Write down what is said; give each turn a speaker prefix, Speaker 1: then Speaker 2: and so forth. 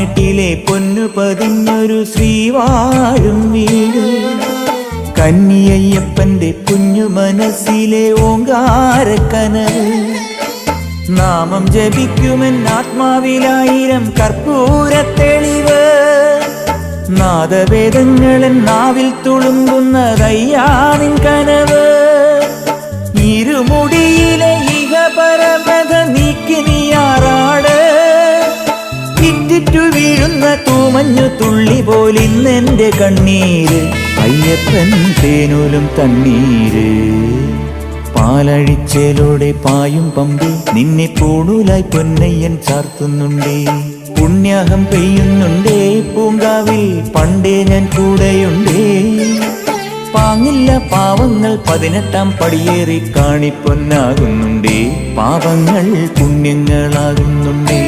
Speaker 1: പതിനെട്ടിലെ പൊന്നു പതിഞ്ഞൊരു ശ്രീവാഴും വീട്, കന്നിയയ്യപ്പന്റെ കുഞ്ഞു മനസ്സിലെ ഓങ്കാരക്കനവ്. നാമം ജപിക്കുമെൻ ആത്മാവിലായിരം കർപ്പൂരത്തെളിവ്, നാദവേദങ്ങളൻ നാവിൽ തുളുമ്പുന്നതയ്യാനിൻ കനവ്. ഇരുമുടിയിലെ ഇഹപരമത നീക്കി നീയാറാട്, ഇറ്റിറ്റു വീഴുന്ന തൂമഞ്ഞു തുള്ളി പോലിന്നെന്റെ കണ്ണീര്, അയ്യപ്പൻ തേനൂലും തണ്ണീര്. പാലഴിച്ചേലോടെ പായും പമ്പി നിന്നെ പൂണൂലായി പൊന്നയ്യൻ ചാർത്തുന്നുണ്ടേ. പുണ്യാഹം പെയ്യുന്നുണ്ടേ പൂങ്കാവിൽ പണ്ടേ ഞാൻ കൂടെയുണ്ടേ. പാങ്ങില്ല പാവങ്ങൾ 18-ാം പടിയേറി കാണിപ്പൊന്നാകുന്നുണ്ടേ, പാപങ്ങൾ പുണ്യങ്ങളാകുന്നുണ്ടേ.